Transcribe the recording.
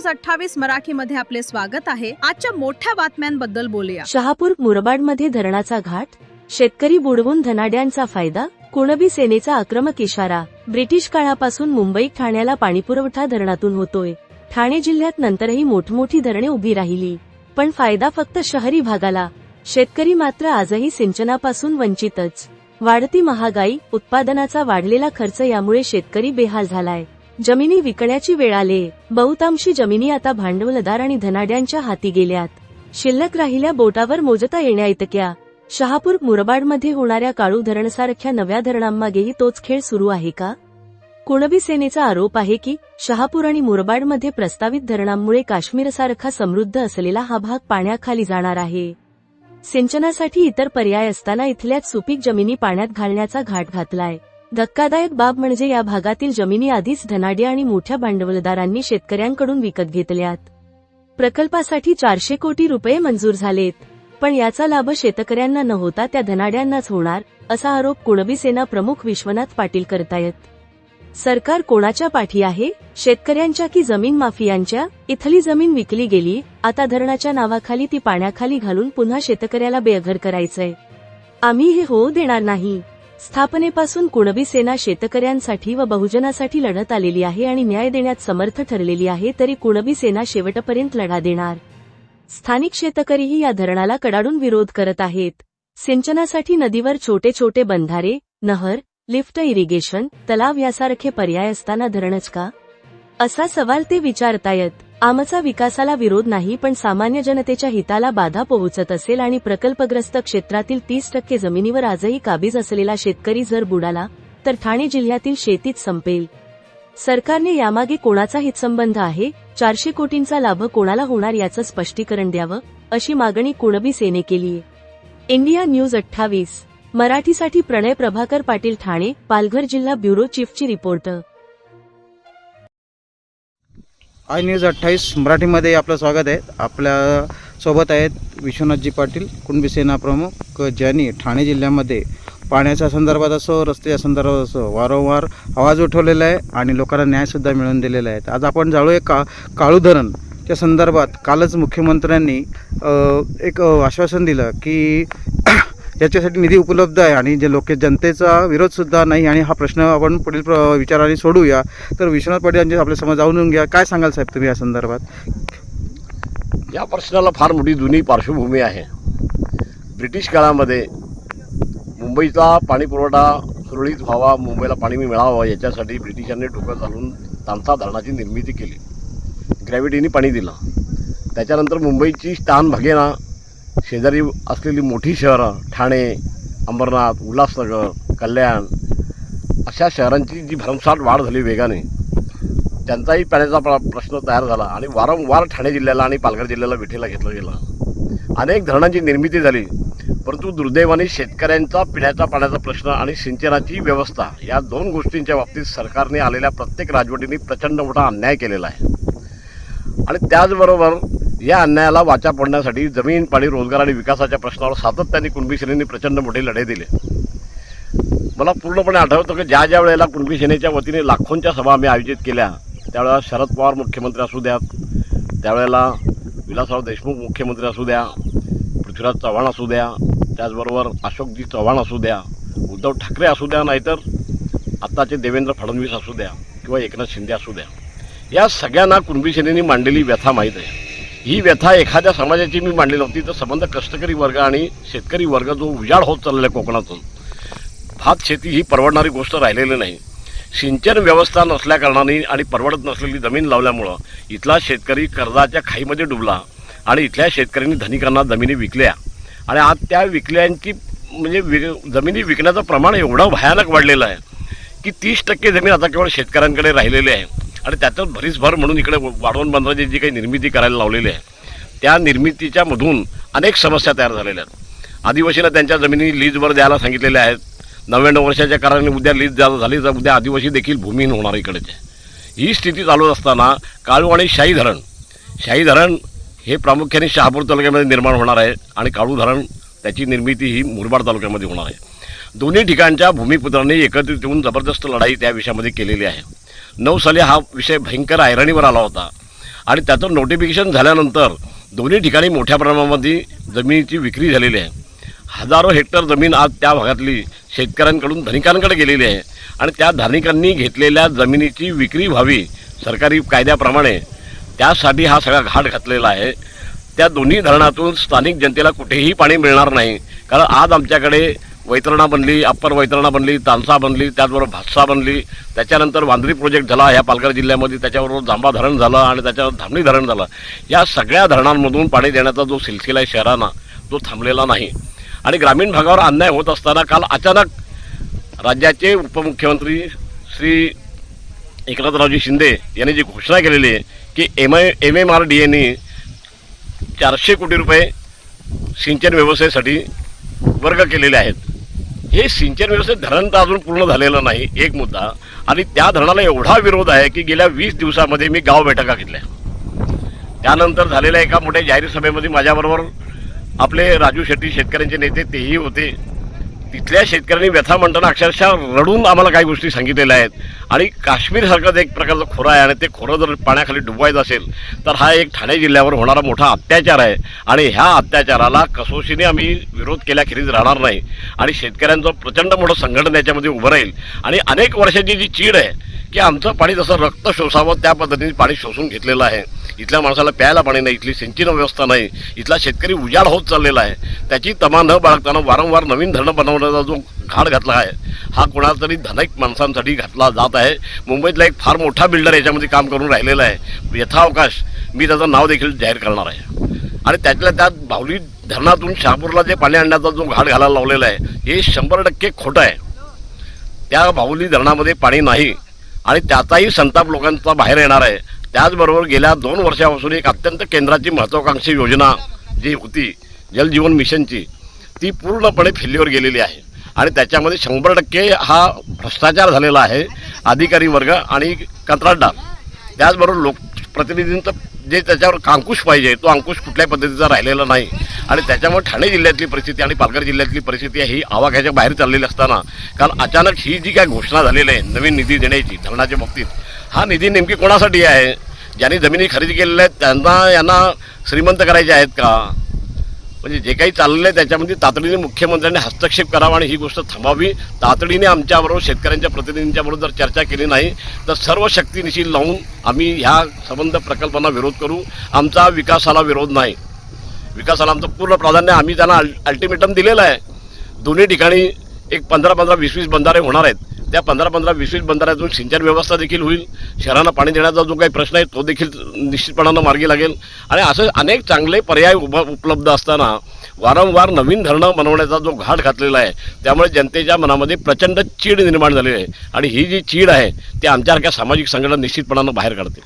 News 28 मराठीमध्ये आपले स्वागत आहे। आजच्या मोठ्या बातम्यांबद्दल बोलूया। शहापूर मुरबाडमध्ये धरणाचा घाट, शेतकरी बुडवून धनाढ्यांचा फायदा, कुणबी सेनेचा आक्रमक इशारा। ब्रिटिश काळापासून मुंबई ठाण्याला पाणीपुरवठा धरणातून होतोय। ठाणे जिल्ह्यात नंतरही मोठमोठी धरणे उभी राहिली, पण फायदा फक्त शहरी भागाला। शेतकरी मात्र आजही सिंचनापासून वंचितच। वाढती महागाई, उत्पादनाचा वाढलेला खर्च यामुळे शेतकरी बेहाल झालाय। जमिनी विकण्याची वेळ आली। बहुतांशी जमिनी आता भांडवलदार आणि धनाढ्यांच्या हाती गेल्यात। शिल्लक राहिल्या बोटावर मोजता येण्याइतक्या। शहापूर मुरबाडमध्ये होणाऱ्या काळू धरणसारख्या नव्या धरणांमागेही तोच खेळ सुरू आहे का? कुणबी सेनेचा आरोप आहे की शहापूर आणि मुरबाडमध्ये प्रस्तावित धरणांमुळे काश्मीरसारखा समृद्ध असलेला हा भाग पाण्याखाली जाणार आहे। सिंचनासाठी इतर पर्याय असताना इथल्याच सुपीक जमिनी पाण्यात घालण्याचा घाट घातलाय। धक्कादायक बाब म्हणजे या भागातील जमिनी आधीच धनाढ्य आणि मोठ्या भांडवलदारांनी शेतकऱ्यांकडून विकत घेतल्यात। प्रकल्पासाठी 400 कोटी रुपये मंजूर झालेत, पण याचा लाभ शेतकऱ्यांना न होता त्या धनाढ्यांनाच होणार, असा आरोप कुणबी सेना प्रमुख विश्वनाथ पाटील करतायत। सरकार कोणाच्या पाठी आहे? शेतकऱ्यांच्या की जमीन माफियांच्या? इथली जमीन विकली गेली, आता धरणाच्या नावाखाली ती पाण्याखाली घालून पुन्हा शेतकऱ्याला बेघर करायचंय। आम्ही हे होऊ देणार नाही। स्थापनेपासून कुणबी सेना शेतकऱ्यांसाठी व बहुजनासाठी लढत आलेली आहे आणि न्याय देण्यात समर्थ ठरलेली आहे, तरी कुणबी सेना शेवटपर्यंत लढा देणार। स्थानिक शेतकरीही या धरणाला कडाडून विरोध करत आहेत। सिंचनासाठी नदीवर छोटे छोटे बंधारे, नहर, लिफ्ट इरिगेशन, तलाव यासारखे पर्याय असताना धरणच का, असा सवाल ते विचारतायत। आमचा विकासाला विरोध नाही, पण सामान्य जनतेच्या हिताला बाधा पोहोचत असेल आणि प्रकल्पग्रस्त क्षेत्रातील 30% जमिनीवर आजही काबीज असलेला शेतकरी जर बुडाला तर ठाणे जिल्ह्यातील शेतीच संपेल। सरकारने यामागे कोणाचा हितसंबंध आहे? 400 कोटींचा लाभ कोणाला होणार याचं स्पष्टीकरण द्यावं, अशी मागणी कुणबी सेने केलीय। इंडिया न्यूज 28 मराठीसाठी प्रणय प्रभाकर पाटील, ठाणे, पालघर जिल्हा ब्युरो चीफची रिपोर्ट। आय न्यूज 28 मराठीमध्ये आपलं स्वागत आहे। आपल्या सोबत आहेत विश्वनाथजी पाटील, कुणबी सेना प्रमुख, ज्यांनी ठाणे जिल्ह्यामध्ये पाण्याच्या संदर्भात असो, रस्त्याच्या संदर्भात असो वारंवार आवाज उठवलेला आहे आणि लोकांना न्यायसुद्धा मिळवून दिलेला आहे। आज आपण जाणूया काळू धरणच्या संदर्भात कालच मुख्यमंत्र्यांनी एक आश्वासन दिलं की याच्यासाठी निधी उपलब्ध आहे आणि जे जनतेचा विरोधसुद्धा नाही आणि हा प्रश्न आपण पुढील विचाराने सोडूया। तर विश्वनाथ पाटील यांचे आपल्या समोर जाऊन घ्या, काय सांगाल साहेब तुम्ही या संदर्भात? या प्रश्नाला फार मोठी जुनी पार्श्वभूमी आहे। ब्रिटिश काळामध्ये मुंबईचा पाणीपुरवठा सुरळीत व्हावा, मुंबईला पाणी मिळावं याच्यासाठी ब्रिटिशांनी डोकं चालून तांसा धरणाची निर्मिती केली। ग्रॅव्हिटीने पाणी दिलं। त्याच्यानंतर मुंबईची स्थान भागेना शेजारी असलेली मोठी शहरं ठाणे, अंबरनाथ, उल्हासनगर, कल्याण अशा शहरांची जी भरमसाठ वाढ झाली वेगाने, त्यांचाही पाण्याचा प्रश्न तयार झाला आणि वारंवार ठाणे जिल्ह्याला आणि पालघर जिल्ह्याला विठेला घेतलं गेलं। अनेक धरणांची निर्मिती झाली, परंतु दुर्दैवाने शेतकऱ्यांचा पिण्याच्या पाण्याचा प्रश्न आणि सिंचनाची व्यवस्था या दोन गोष्टींच्या बाबतीत सरकारने आलेल्या प्रत्येक राजवटीने प्रचंड मोठा अन्याय केलेला आहे। आणि त्याचबरोबर या अन्यायाला वाचा फोडण्यासाठी जमीन, पाणी, रोजगार आणि विकासाच्या प्रश्नावर सातत्याने कुणबी सेनेने प्रचंड मोठे लढे दिले। मला पूर्णपणे आठवतं की ज्या वेळेला कुणबी सेनेच्या वतीने लाखोंच्या सभा आम्ही आयोजित केल्या, त्यावेळेला शरद पवार मुख्यमंत्री असू द्या, त्यावेळेला विलासराव देशमुख मुख्यमंत्री असू द्या, पृथ्वीराज चव्हाण असू द्या, त्याचबरोबर अशोकजी चव्हाण असू द्या, उद्धव ठाकरे असू द्या, नाहीतर आत्ताचे देवेंद्र फडणवीस असू द्या किंवा एकनाथ शिंदे असू द्या, या सगळ्यांना कुणबी सेनेने मांडलेली व्यथा माहीत आहे। ही व्यथा एखाद्या समाजाची मी मांडली नव्हती, तर संबंध कष्टकरी वर्ग आणि शेतकरी वर्ग जो उजाड होत चाललेला कोकणातून, भात शेती ही परवडणारी गोष्ट राहिलेली नाही। सिंचन व्यवस्था नसल्याकारणाने आणि परवडत नसलेली जमीन लावल्यामुळं इथला शेतकरी कर्जाच्या खाईमध्ये डुबला आणि इथल्या शेतकऱ्यांनी धनिकांना जमिनी विकल्या आणि आज त्या विकल्यांची म्हणजे जमिनी विकण्याचं प्रमाण एवढं भयानक वाढलेलं आहे की 30% जमीन आता केवळ शेतकऱ्यांकडे राहिलेली आहे आणि त्याच्यात भरीसभर म्हणून इकडे वाढवण बंदराची जी काही निर्मिती करायला लावलेली आहे, त्या निर्मितीच्या मधून अनेक समस्या तयार झालेल्या आहेत। आदिवासींना त्यांच्या जमिनी लीजवर द्यायला सांगितलेल्या आहेत। 99 वर्षाच्या कराराने उद्या लीज झाली तर उद्या आदिवासी देखील भूमिहीन होणार इकडचे। ही स्थिती चालू असताना काळू आणि शाही धरण हे प्रामुख्याने शहापूर तालुक्यामध्ये निर्माण होणार आहे आणि काळू धरण त्याची निर्मिती ही मुरबाड तालुक्यामध्ये होणार आहे। दोन्ही ठिकाणच्या भूमिपुत्रांनी एकत्रित येऊन जबरदस्त लढाई त्या विषयामध्ये केलेली आहे। 9 साली हा विषय भयंकर ऐरणीवर आला होता आणि त्याचं नोटिफिकेशन झाल्यानंतर दोन्ही ठिकाणी मोठ्या प्रमाणामध्ये जमिनीची विक्री झालेली आहे. हजारो हेक्टर जमीन आज त्या भागातली शेतकऱ्यांकडून धनिकांकडे गेलेली आहे आणि त्या धनिकांनी घेतलेल्या जमिनीची विक्री व्हावी सरकारी कायद्याप्रमाणे, त्यासाठी हा सगळा घाट घातलेला आहे. त्या दोन्ही धरणातून स्थानिक जनतेला कुठेही पाणी मिळणार नाही, कारण आज आमच्याकडे वैतरणा बनली, अप्पर वैतरणा बनली, तानसा बनली, त्याचबरोबर भातसा बनली, त्याच्यानंतर वांद्री प्रोजेक्ट झाला ह्या पालघर जिल्ह्यामध्ये, त्याच्याबरोबर जांबा धरण झालं आणि त्याच्यावर धामणी धरण झालं. या सगळ्या धरणांमधून पाणी देण्याचा जो सिलसिला आहे शहरांना, तो थांबलेला नाही. आणि ग्रामीण भागावर अन्याय होत असताना काल अचानक राज्याचे उपमुख्यमंत्री श्री एकनाथरावजी शिंदे यांनी जी घोषणा केलेली आहे की MMRDAने 400 कोटी रुपये सिंचन व्यवस्थेसाठी वर्ग केलेले आहेत. हे सिंचन व्यवस्थेत धरण तर अजून पूर्ण झालेलं नाही, एक मुद्दा. आणि त्या धरणाला एवढा विरोध आहे की गेल्या 20 दिवसामध्ये मी गाव बैठका घेतल्या. त्यानंतर झालेल्या एका मोठ्या जाहीर सभेमध्ये माझ्याबरोबर आपले राजू शेट्टी शेतकऱ्यांचे नेते तेही होते. तिथल्या शेतकऱ्यांनी व्यथा म्हणताना अक्षरशः रडून आम्हाला काही गोष्टी सांगितलेल्या आहेत. आणि काश्मीरसारखंच एक प्रकारचं खोरं आहे आणि ते खोरं जर पाण्याखाली डुबवायचं असेल तर हा एक ठाणे जिल्ह्यावर होणारा मोठा अत्याचार आहे. आणि ह्या अत्याचाराला कसोशीने आम्ही विरोध केल्याखेरीज राहणार नाही. आणि शेतकऱ्यांचं प्रचंड मोठं संघटन याच्यामध्ये उभं राहील. आणि अनेक वर्षाची जी चीड आहे की आमचं पाणी जसं रक्त शोषावं त्या पद्धतीने पाणी शोषून घेतलेलं आहे. इथल्या माणसाला प्यायला पाणी नाही, इथली सिंचन व्यवस्था नाही, इथला शेतकरी उजाड होत चाललेला आहे. त्याची तमा न बाळगताना वारंवार नवीन धरणं बनवण्याचा जो घाट घातला आहे हा कोणाला तरी धनिक माणसांसाठी घातला जात आहे. मुंबईतला एक फार मोठा बिल्डर याच्यामध्ये काम करून राहिलेला आहे. यथावकाश मी त्याचं नाव देखील जाहीर करणार आहे. आणि त्यातल्या त्यात भावली धरणातून शहापूरला जे पाणी आणण्याचा जो घाट घालायला लावलेला आहे हे 100% खोटं आहे. त्या भावली धरणामध्ये पाणी नाही आणि त्याचाही संताप लोकांचा बाहेर येणार आहे. त्याचबरोबर गेल्या 2 वर्षापासून एक अत्यंत केंद्राची महत्त्वाकांक्षी योजना जी होती जलजीवन मिशनची, ती पूर्णपणे फेल्युअर गेलेली आहे. आणि त्याच्यामध्ये 100% हा भ्रष्टाचार झालेला आहे. अधिकारी वर्ग आणि कंत्राटदार, त्याचबरोबर लोकप्रतिनिधींचं जे त्याच्यावर अंकुश पाहिजे तो अंकुश कुठल्याही पद्धतीचा राहिलेला नाही. आणि त्याच्यामुळे ठाणे जिल्ह्यातली परिस्थिती आणि पालघर जिल्ह्यातली परिस्थिती ही आवाक्याच्या बाहेर चाललेली असताना काल अचानक ही जी काय घोषणा झालेली आहे नवीन निधी देण्याची धरणाच्या बाबतीत, हा निधी नेमकी कोणासाठी आहे? ज्यांनी जमिनी खरेदी केलेल्या आहेत यांना श्रीमंत करायचे आहेत का? म्हणजे जे काही चाललेलं आहे त्याच्यामध्ये तातडीने मुख्यमंत्र्यांनी हस्तक्षेप करावा आणि ही गोष्ट थांबावी. तातडीने आमच्याबरोबर शेतकऱ्यांच्या प्रतिनिधींच्याबरोबर जर चर्चा केली नाही तर सर्व शक्तीनिशी लावून आम्ही ह्या संबंध प्रकल्पांना विरोध करू. आमचा विकासाला विरोध नाही, विकासाला आमचं पूर्ण प्राधान्य. आम्ही त्यांना अल्टिमेटम दिलेलं आहे. दोन्ही ठिकाणी एक 15-15, 20-20 बंधारे होणार आहेत. त्या 15-15, 20-20 बंधाऱ्यातून सिंचन व्यवस्था देखील होईल. शहरांना पाणी देण्याचा जो काही प्रश्न आहे तो देखील निश्चितपणानं मार्गी लागेल. आणि असं अनेक चांगले पर्याय उपलब्ध असताना वारंवार नवीन धरणं बनवण्याचा जो घाट घातलेला आहे त्यामुळे जनतेच्या मनामध्ये प्रचंड चीड निर्माण झालेली आहे. आणि ही जी चीड आहे ती आमच्यासारख्या सामाजिक संघटना निश्चितपणानं बाहेर काढते.